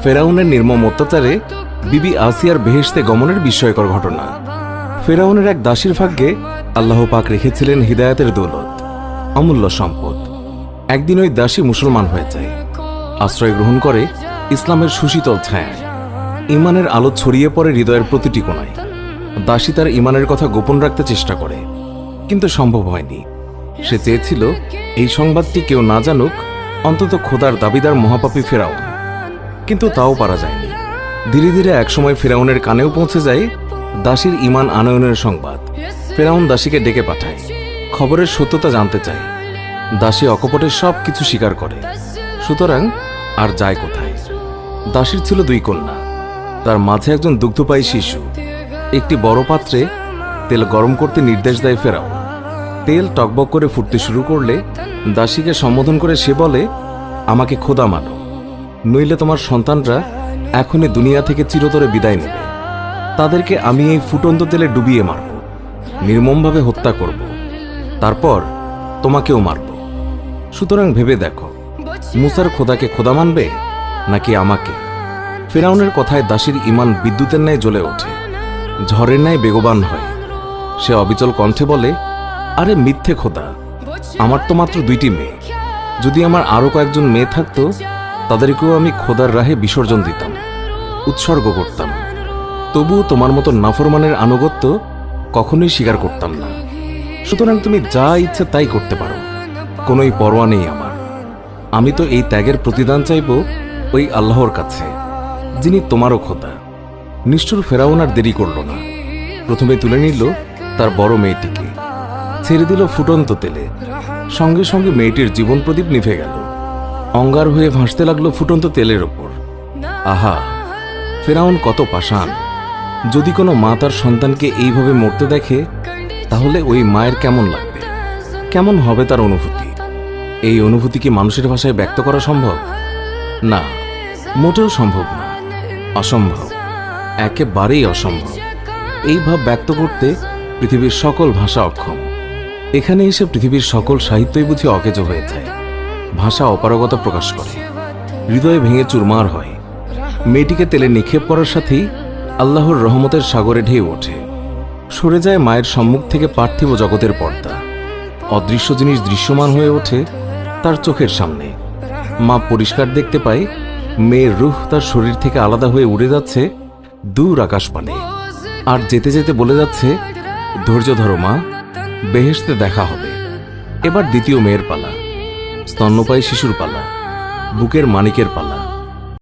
ফেরাউনের নির্মম অত্যাচারে বিবি আসিয়ার বেহেশতে গমনের বিস্ময়কর ঘটনা। ফেরাউনের এক দাসীর ভাগ্যে আল্লাহ পাক রেখেছিলেন হিদায়াতের দৌলত, অমূল্য সম্পদ। একদিন ওই দাসী মুসলমান হয়ে যায়, আশ্রয় গ্রহণ করে ইসলামের সুশীতল ছায়ায়। ইমানের আলো ছড়িয়ে পড়ে হৃদয়ের প্রতিটি কোণায়। দাসী তার ইমানের কথা গোপন রাখতে চেষ্টা করে, কিন্তু সম্ভব হয়নি। সে চেয়েছিল এই সংবাদটি কেউ না জানুক, অন্তত খোদার দাবিদার মহাপাপী ফেরাউন। কিন্তু তাও পারা যায়নি। ধীরে ধীরে একসময় ফেরাউনের কানেও পৌঁছে যায় দাসীর ইমান আনয়নের সংবাদ। ফেরাউন দাসীকে ডেকে পাঠায়, খবরের সত্যতা জানতে চায়। দাসী অকপটে সব কিছু স্বীকার করে। সুতরাং আর যায় কোথায়? দাসীর ছিল 2 কন্যা, তার মাঝে একজন দুগ্ধপায়ী শিশু। একটি বড় পাত্রে তেল গরম করতে নির্দেশ দেয় ফেরাউন। তেল টকবক করে ফুটতে শুরু করলে দাসীকে সম্বোধন করে সে বলে, আমাকে খোদা মানো, নইলে তোমার সন্তানরা এখনই দুনিয়া থেকে চিরতরে বিদায় নেবে। তাদেরকে আমি এই ফুটন্ত তেলে ডুবিয়ে মারব, নির্মমভাবে হত্যা করব, তারপর তোমাকেও মারব। সুতরাং ভেবে দেখো, মুসার খোদাকে খোদা মানবে নাকি আমাকে? ফেরাউনের কথায় দাসীর ইমান বিদ্যুতের ন্যায় জ্বলে ওঠে, ঝড়ের ন্যায় বেগবান হয়। সে অবিচল কণ্ঠে বলে, আরে মিথ্যে খোদা, আমার তো মাত্র 2টি মেয়ে। যদি আমার আরো কয়েকজন মেয়ে থাকতো, তাদেরকেও আমি খোদার রাহে বিসর্জন দিতাম, উৎসর্গ করতাম। তবুও তোমার মতো নাফরমানের আনুগত্য কখনোই স্বীকার করতাম না। সুতরাং তুমি যা ইচ্ছে তাই করতে পারো, কোনোই পরোয়া নেই আমার। আমি তো এই ত্যাগের প্রতিদান চাইব ওই আল্লাহর কাছে, যিনি তোমারও খোদা। নিষ্ঠুর ফেরাউন আর দেরি করল না। প্রথমে তুলে নিল তার বড় মেয়েটিকে, ছেড়ে দিল ফুটন্ত তেলে। সঙ্গে সঙ্গে মেয়েটির জীবন প্রদীপ নিভে গেল, অঙ্গার হয়ে ভাসতে লাগলো ফুটন্ত তেলের ওপর। আহা, ফেরাউন কত পাষাণ! যদি কোনো মা তার সন্তানকে এইভাবে মরতে দেখে, তাহলে ওই মায়ের কেমন লাগবে, কেমন হবে তার অনুভূতি? এই অনুভূতি কি মানুষের ভাষায় ব্যক্ত করা সম্ভব? না, মোটেও সম্ভব না, অসম্ভব, একেবারেই অসম্ভব। এই ভাব ব্যক্ত করতে পৃথিবীর সকল ভাষা অক্ষম। এখানে এসে পৃথিবীর সকল সাহিত্যই বুঝি অকেজো হয়ে যায়। ভাষা অপারগতা প্রকাশ করে, হৃদয়ে ভেঙে চুরমার হয়। মেয়েটিকে তেলে নিক্ষেপ করার সাথেই আল্লাহর রহমতের সাগরে ঢেউ ওঠে। সরে যায় মায়ের সম্মুখ থেকে পার্থিব জগতের পর্দা। অদৃশ্য জিনিস দৃশ্যমান হয়ে ওঠে তার চোখের সামনে। মা পরিষ্কার দেখতে পায় মেয়ের রূহ তার শরীর থেকে আলাদা হয়ে উড়ে যাচ্ছে দূর আকাশপানে, আর যেতে যেতে বলে যাচ্ছে, ধৈর্য ধরো মা, বেহেশতে দেখা হবে। এবার দ্বিতীয় মেয়ের পালা, স্তন্যপায়ী শিশুর পালা, বুকের মানিকের পালা।